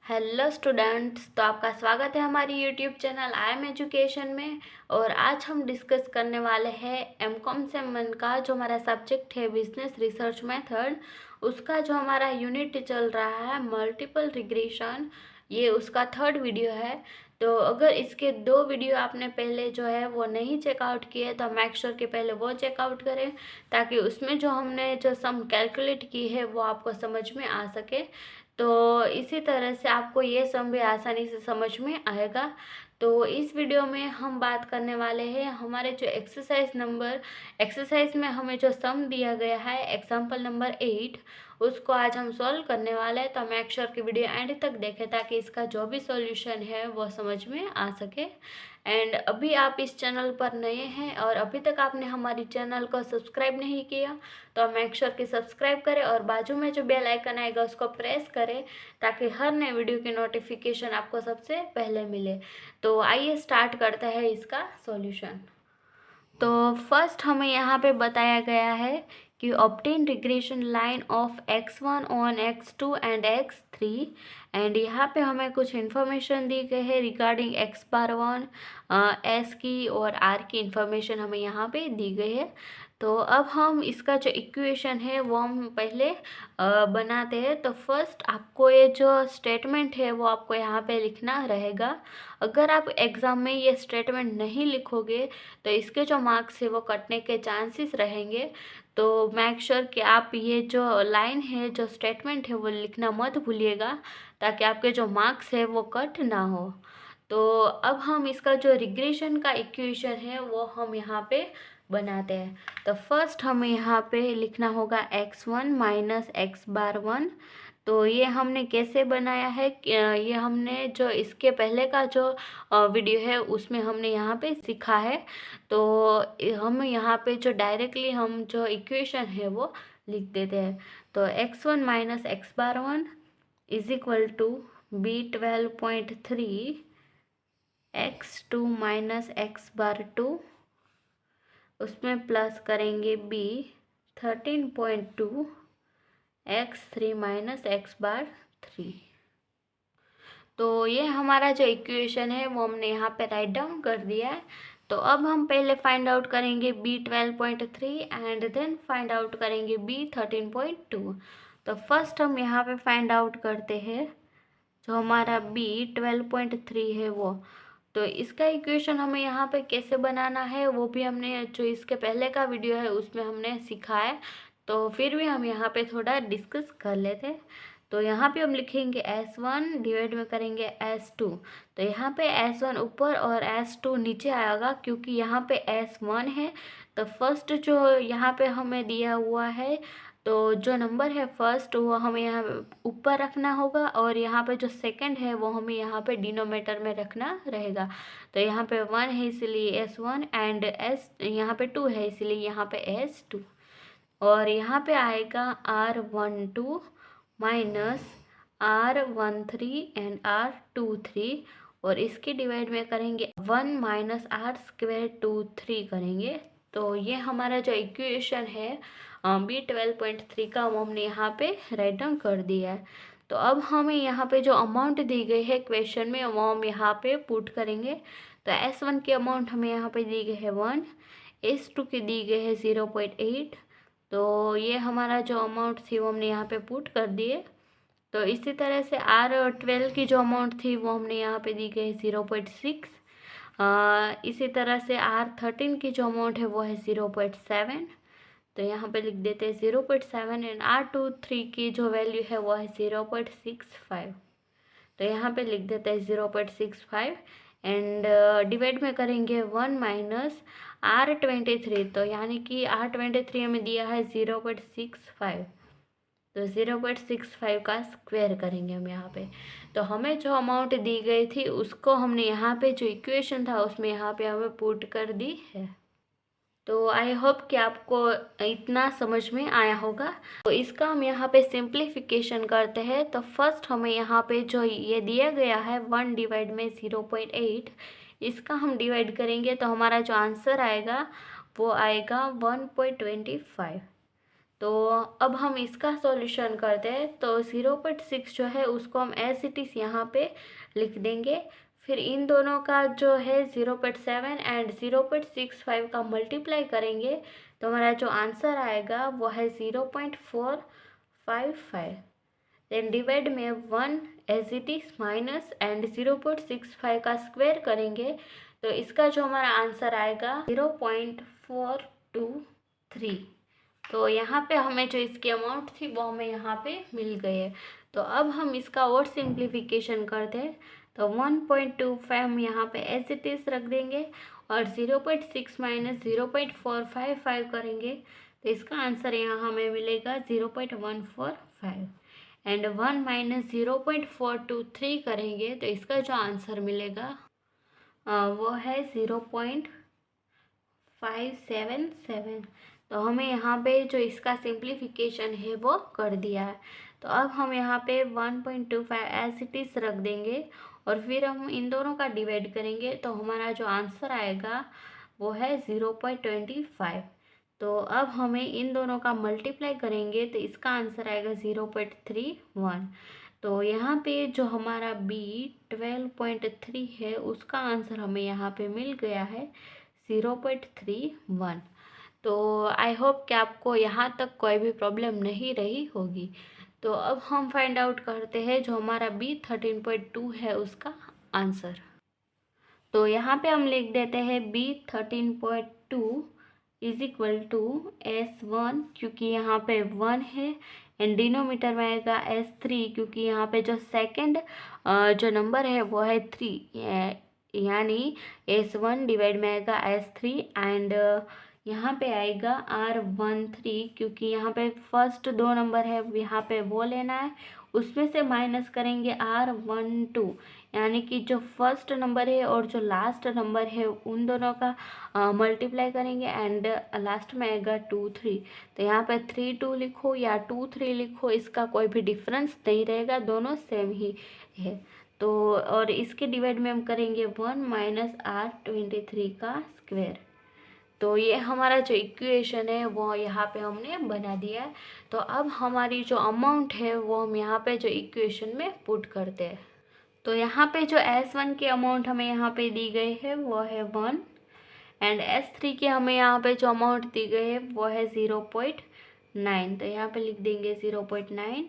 Hello students, तो आपका स्वागत है हमारी YouTube channel I am education में। और आज हम डिस्कस करने वाले हैं एमकॉम सेवन का जो हमारा सब्जेक्ट है बिजनेस रिसर्च मेथड, उसका जो हमारा यूनिट चल रहा है मल्टीपल रिग्रेशन, ये उसका थर्ड वीडियो है। तो अगर इसके 2 वीडियो आपने पहले जो है वो नहीं चेकआउट किए तो मेक श्योर कि पहले वो चेकआउट करें, ताकि उसमें जो हमने जो सम कैलकुलेट की है वो आपको समझ में आ सके। तो इसी तरह से आपको ये सम भी आसानी से समझ में आएगा। तो इस वीडियो में हम बात करने वाले हैं हमारे जो एक्सरसाइज में हमें जो सम दिया गया है एग्जाम्पल नंबर 8, उसको आज हम सॉल्व करने वाले हैं। तो मेक श्योर कि वीडियो एंड तक देखें ताकि इसका जो भी सॉल्यूशन है वो समझ में आ सके। एंड अभी आप इस चैनल पर नए हैं और अभी तक आपने हमारी चैनल को सब्सक्राइब नहीं किया तो मेक श्योर कि सब्सक्राइब करें और बाजू में जो बेल आइकन आएगा उसको प्रेस करें ताकि हर नए वीडियो की नोटिफिकेशन आपको सबसे पहले मिले। तो आइए स्टार्ट करते हैं इसका सॉल्यूशन। तो फर्स्ट हमें यहाँ पे बताया गया है कि obtain regression line of x1 on x2 and x3। And यहाँ पे हमें कुछ इन्फॉर्मेशन दी गई है रिगार्डिंग x बार वन, s की और r की इन्फॉर्मेशन हमें यहाँ पे दी गई है। तो अब हम इसका जो इक्वेशन है वो हम पहले बनाते हैं। तो फर्स्ट आपको ये जो स्टेटमेंट है वो आपको यहाँ पे लिखना रहेगा। अगर आप एग्ज़ाम में ये स्टेटमेंट नहीं लिखोगे तो इसके जो मार्क्स है वो कटने के चांसेस रहेंगे। तो मेक श्योर कि आप ये जो लाइन है जो स्टेटमेंट है वो लिखना मत भूलिएगा ताकि आपके जो मार्क्स है वो कट ना हो। तो अब हम इसका जो रिग्रेशन का इक्वेशन है वो हम यहाँ पे बनाते हैं। तो फर्स्ट हमें यहाँ पे लिखना होगा x1 minus X bar one. तो ये हमने कैसे बनाया है ये हमने जो इसके पहले का जो वीडियो है उसमें हमने यहाँ पे सीखा है। तो हम यहाँ पे जो डायरेक्टली हम जो इक्वेशन है वो लिख देते हैं। तो x1 minus X bar one is equal to B12.3 x2 minus X bar two, उसमें प्लस करेंगे B13.2 x3 minus X bar 3। तो ये हमारा जो इक्वेशन है वो हमने यहाँ पे राइट डाउन कर दिया है। तो अब हम पहले फाइंड आउट करेंगे B12.3 and then find out करेंगे B13.2। तो फर्स्ट हम यहाँ पे फाइंड आउट करते हैं जो हमारा B12.3 है वो। तो इसका इक्वेशन हमें यहाँ पे कैसे बनाना है वो भी हमने जो इसके पहले का वीडियो है उसमें हमने सीखा है। तो फिर भी हम यहाँ पे थोड़ा डिस्कस कर लेते हैं। तो यहाँ पे हम लिखेंगे S1 डिवाइड में करेंगे S2। तो यहाँ पे S1 ऊपर और S2 नीचे आएगा क्योंकि यहाँ पे S1 है। तो फर्स्ट जो यहाँ पे हमें दिया हुआ है तो जो नंबर है फर्स्ट वो हमें यहाँ ऊपर रखना होगा और यहाँ पे जो सेकंड है वो हमें यहाँ पे डिनोमीटर में रखना रहेगा। तो यहाँ पे 1 है इसलिए S1 एंड S यहाँ पे 2 है इसलिए यहाँ पे S2। और यहाँ पे आएगा R12 minus R13 and R23 और इसकी डिवाइड में करेंगे 1 माइनस R²23 करेंगे। तो ये हमारा जो इक्वेशन है B12.3 का वो हमने यहाँ पे राइट डाउन कर दिया है। तो अब हमें यहाँ पे जो अमाउंट दी गई है क्वेश्चन में वो हम यहाँ पे पुट करेंगे। तो S1 की अमाउंट हमें यहाँ पे दी गई है 1, S2 की दी गई है 0.8। तो ये हमारा जो अमाउंट थी वो हमने यहाँ पे पुट कर दिए। तो इसी तरह से R12 की जो अमाउंट थी वो हमने यहाँ पे दी गई है 0.6। इसी तरह से R13 की जो अमाउंट है वो है 0.7। तो यहाँ पे लिख देते हैं 0.7 एंड R23 की जो वैल्यू है वो है 0.65। तो यहाँ पे लिख देते हैं 0.65 एंड डिवाइड में करेंगे 1 माइनस R23। तो यानी कि R23 हमें दिया है 0.65। तो 0.65 का स्क्वायर करेंगे हम यहाँ पे। तो हमें जो अमाउंट दी गई थी उसको हमने यहाँ पे जो इक्वेशन था उसमें यहाँ पे हमें पुट कर दी है। तो आई होप कि आपको इतना समझ में आया होगा। तो इसका हम यहाँ पे सिंप्लीफिकेशन करते हैं। तो फर्स्ट हमें यहाँ पे जो ये दिया गया है 1 डिवाइड में 0.8, इसका हम डिवाइड करेंगे तो हमारा जो आंसर आएगा वो आएगा 1.25। तो अब हम इसका सॉल्यूशन करते हैं। तो 0.6 जो है उसको हम एज इट इज़ यहाँ पे लिख देंगे। फिर इन दोनों का जो है 0.7 एंड 0.65 का मल्टीप्लाई करेंगे तो हमारा जो आंसर आएगा वो है 0.455। देन डिवाइड में 1 as it is minus and 0.65 का स्क्वायर करेंगे तो इसका जो हमारा आंसर आएगा 0.423। तो यहाँ पे हमें जो इसकी अमाउंट थी वो हमें यहाँ पे मिल गई है। तो अब हम इसका और सिंप्लीफिकेशन करते हैं। तो 1.25 हम यहाँ पे एज इट इज़ रख देंगे और 0.6 माइनस 0.455 करेंगे तो इसका आंसर यहाँ हमें मिलेगा 0.145 एंड 1 माइनस 0.423 करेंगे तो इसका जो आंसर मिलेगा वो है 0.577। तो हमें यहाँ पे जो इसका सिंप्लीफिकेशन है वो कर दिया है। तो अब हम यहाँ पे 1.25 एज इट इज़ रख देंगे और फिर हम इन दोनों का डिवाइड करेंगे तो हमारा जो आंसर आएगा वो है 0.25। तो अब हमें इन दोनों का मल्टीप्लाई करेंगे तो इसका आंसर आएगा 0.31। तो यहाँ पे जो हमारा B 12.3 है उसका आंसर हमें यहाँ पे मिल गया है 0.31। तो आई होप कि आपको यहाँ तक कोई भी प्रॉब्लम नहीं रही होगी। तो अब हम फाइंड आउट करते हैं जो हमारा B 13.2 है उसका आंसर। तो यहाँ पे हम लिख देते हैं B 13.2 is equal to S1 क्योंकि यहाँ पे 1 है एंड डिनोमीटर में आएगा S3 क्योंकि यहाँ पे जो सेकंड जो नंबर है वो है 3 यानी S1 डिवाइड में आएगा S3 एंड यहाँ पे आएगा R13 क्योंकि यहाँ पे फर्स्ट दो नंबर है यहाँ पे वो लेना है, उसमें से माइनस करेंगे R12 यानी कि जो फर्स्ट नंबर है और जो लास्ट नंबर है उन दोनों का मल्टीप्लाई करेंगे एंड लास्ट में आएगा 2 3। तो यहाँ पे 3 2 लिखो या 2 3 लिखो, इसका कोई भी डिफरेंस नहीं रहेगा, दोनों सेम ही है। तो और इसके डिवाइड में हम करेंगे 1 माइनस R23 का स्क्वायर। तो ये हमारा जो इक्वेशन है वो यहाँ पे हमने बना दिया है। तो अब हमारी जो अमाउंट है वो हम यहाँ पे जो इक्वेशन में पुट करते हैं। तो यहाँ पे जो S1 की अमाउंट हमें यहाँ पे दी गई है वो है 1 एंड S3 की हमें यहाँ पे जो अमाउंट दी गई है वो है 0.9। तो यहाँ पे लिख देंगे 0.9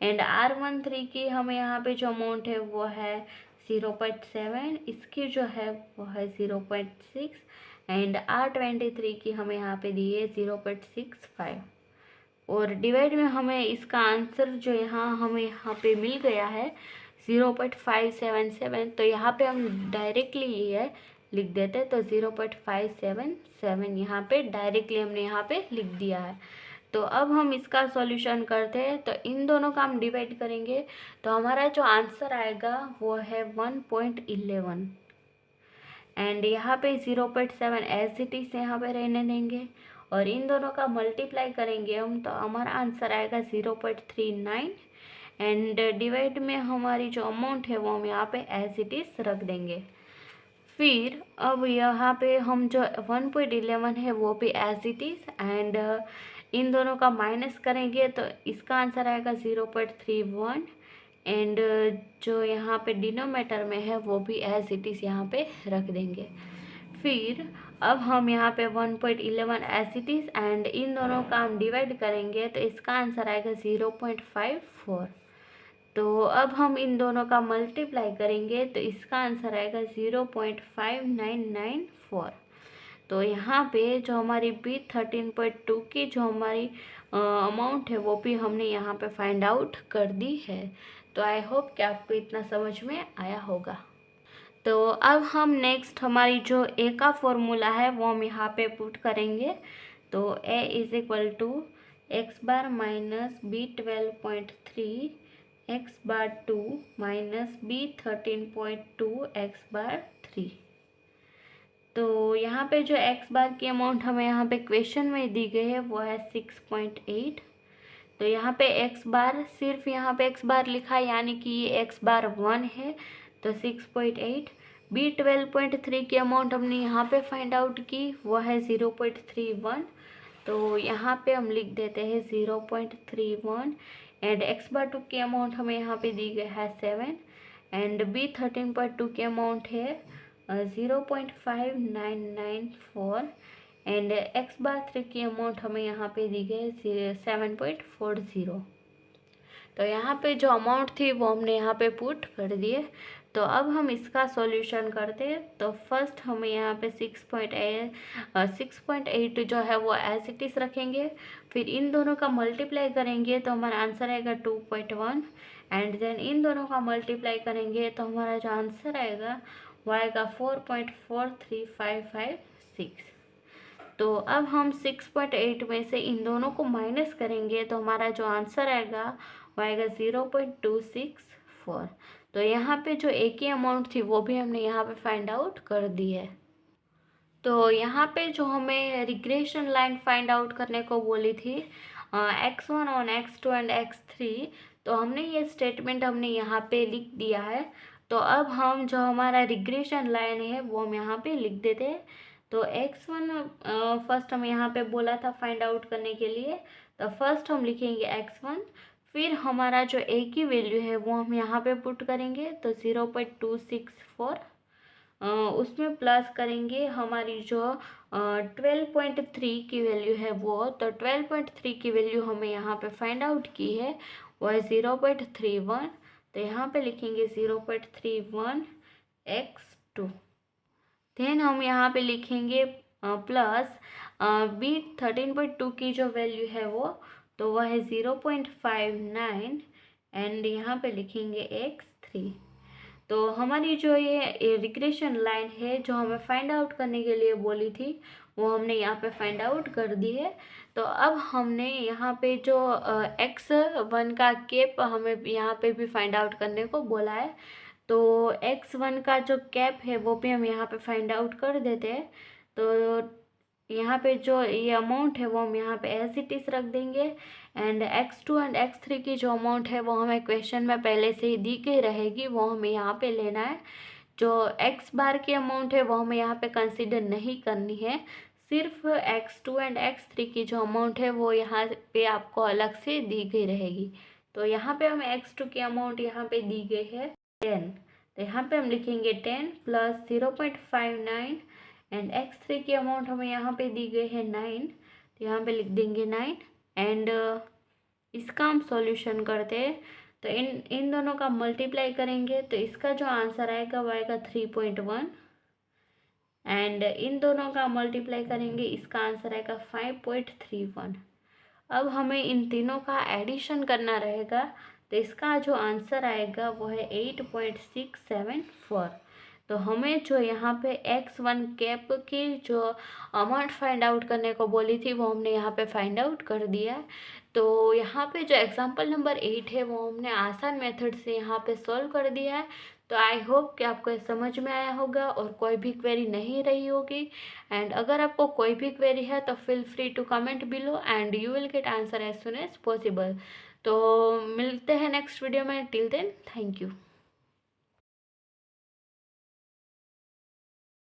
एंड R13 की हमें यहाँ पे जो अमाउंट है वो है 0.7, इसकी जो है वो है 0.6 एंड R23 की हमें यहाँ पे दी है 0.65 और डिवाइड में हमें इसका आंसर जो हमें यहाँ पे मिल गया है 0.577। तो यहाँ पे हम डायरेक्टली ये लिख देते हैं। तो 0.577 यहाँ पे डायरेक्टली हमने यहाँ पे लिख दिया है। तो अब हम इसका सॉल्यूशन करते हैं। तो इन दोनों का हम डिवाइड करेंगे तो हमारा जो आंसर आएगा वो है 1.11 एंड यहाँ पे 0.7 एज इट इज़ यहाँ पे रहने देंगे और इन दोनों का मल्टीप्लाई करेंगे हम तो हमारा आंसर आएगा 0.39 एंड डिवाइड में हमारी जो अमाउंट है वो हम यहाँ पे एज इट इज़ रख देंगे। फिर अब यहाँ पे हम जो 1.11 है वो भी एज इट इज़ एंड इन दोनों का माइनस करेंगे तो इसका आंसर आएगा 0.31 एंड जो यहाँ पे डिनोमीटर में है वो भी एज इट इज़ यहाँ पे रख देंगे। फिर अब हम यहाँ पे 1.11 एज इट इज़ एंड इन दोनों का हम डिवाइड करेंगे तो इसका आंसर आएगा 0.54। तो अब हम इन दोनों का मल्टीप्लाई करेंगे तो इसका आंसर आएगा 0.5994। तो यहाँ पे जो हमारी B 13.2 की जो हमारी अमाउंट है वो भी हमने यहाँ पे फाइंड आउट कर दी है। तो आई होप कि आपको इतना समझ में आया होगा। तो अब हम नेक्स्ट हमारी जो ए का फॉर्मूला है वो हम यहाँ पे पुट करेंगे। तो A is equal to x bar minus B 12.3 x bar 2 minus B 13.2 x bar 3। तो यहाँ पे जो एक्स बार की अमाउंट हमें यहाँ पे क्वेश्चन में दी गई है वो है 6.8। तो यहाँ पे एक्स बार सिर्फ यहाँ पे एक्स बार लिखा है यानी कि ये एक्स बार 1 है तो 6.8। B 12.3 की अमाउंट हमने यहाँ पे फाइंड आउट की वो है 0.31। तो यहाँ पे हम लिख देते हैं 0.31 एंड x बार 2 की अमाउंट हमें यहाँ पे दी गई है 7 एंड b 13.2 की अमाउंट है 0.5994 एंड x बार 3 की अमाउंट हमें यहाँ पे दी गई है 7.40। तो यहाँ पे जो अमाउंट थी वो हमने यहाँ पे पुट कर दिए। तो अब हम इसका सॉल्यूशन करते हैं। तो फर्स्ट हमें यहाँ पे 6.8 जो है वो एज इट इज़ रखेंगे, फिर इन दोनों का मल्टीप्लाई करेंगे तो हमारा आंसर आएगा 2.1 एंड देन इन दोनों का मल्टीप्लाई करेंगे तो हमारा जो आंसर आएगा वो आएगा 4.43556। तो अब हम 6.8 में से इन दोनों को माइनस करेंगे तो हमारा जो आंसर आएगा वो आएगा 0.264। तो यहाँ पे जो एक ही अमाउंट थी वो भी हमने यहाँ पे फाइंड आउट कर दी है। तो यहाँ पे जो हमें रिग्रेशन लाइन फाइंड आउट करने को बोली थी x1 on x2 and x3, तो हमने ये स्टेटमेंट हमने यहाँ पे लिख दिया है। तो अब हम जो हमारा रिग्रेशन लाइन है वो हम यहाँ पे लिख देते हैं। तो x1 फर्स्ट हम यहाँ पे बोला था फाइंड आउट करने के लिए, तो फर्स्ट हम लिखेंगे x1, फिर हमारा जो a की वैल्यू है वो हम यहाँ पे पुट करेंगे तो 0.264, उसमें प्लस करेंगे हमारी जो 12.3 की वैल्यू है वो, तो 12.3 की वैल्यू हमें यहाँ पे फाइंड आउट की है वो है 0.31। तो यहाँ पे लिखेंगे 0.31 x2। देन हम यहाँ पे लिखेंगे प्लस b 13.2 की जो वैल्यू है वो, तो वह है 0.59 एंड यहाँ पे लिखेंगे x3। तो हमारी जो ये रिग्रेशन लाइन है जो हमें फाइंड आउट करने के लिए बोली थी वो हमने यहाँ पे फाइंड आउट कर दी है। तो अब हमने यहाँ पे जो x1 का कैप हमें यहाँ पे भी फाइंड आउट करने को बोला है, तो x1 का जो कैप है वो भी हम यहाँ पे फाइंड आउट कर देते हैं। तो यहाँ पे जो ये अमाउंट है वो हम यहाँ पे एज इट इज़ रख देंगे एंड x2 एंड x3 की जो अमाउंट है वो हमें क्वेश्चन में पहले से ही दी गई रहेगी, वो हमें यहाँ पे लेना है। जो x बार की अमाउंट है वो हमें यहाँ पे कंसीडर नहीं करनी है, सिर्फ x2 एंड x3 की जो अमाउंट है वो यहाँ पे आपको अलग से दी गई रहेगी। तो यहाँ पे हमें x2 की अमाउंट यहाँ पे दी गई है 10, तो यहाँ पे हम लिखेंगे 10 प्लस 0.59 एंड x3 की अमाउंट हमें यहाँ पे दी गई है 9, तो यहाँ पे लिख देंगे 9 एंड इसका हम सॉल्यूशन करते हैं। तो इन दोनों का मल्टीप्लाई करेंगे तो इसका जो आंसर आएगा वो आएगा 3.1 एंड इन दोनों का मल्टीप्लाई करेंगे इसका आंसर आएगा 5.31। अब हमें इन तीनों का एडिशन करना रहेगा, तो इसका जो आंसर आएगा वो है 8.674। तो हमें जो यहाँ पे x1 कैप की जो अमाउंट फाइंड आउट करने को बोली थी वो हमने यहाँ पे फाइंड आउट कर दिया है। तो यहाँ पे जो एग्जांपल नंबर 8 है वो हमने आसान मेथड से यहाँ पे सॉल्व कर दिया है। तो आई होप कि आपको समझ में आया होगा और कोई भी क्वेरी नहीं रही होगी। एंड अगर आपको कोई भी क्वेरी है तो feel free to comment below and you will get answer as soon as possible. तो मिलते हैं नेक्स्ट वीडियो में, टिल देन थैंक यू।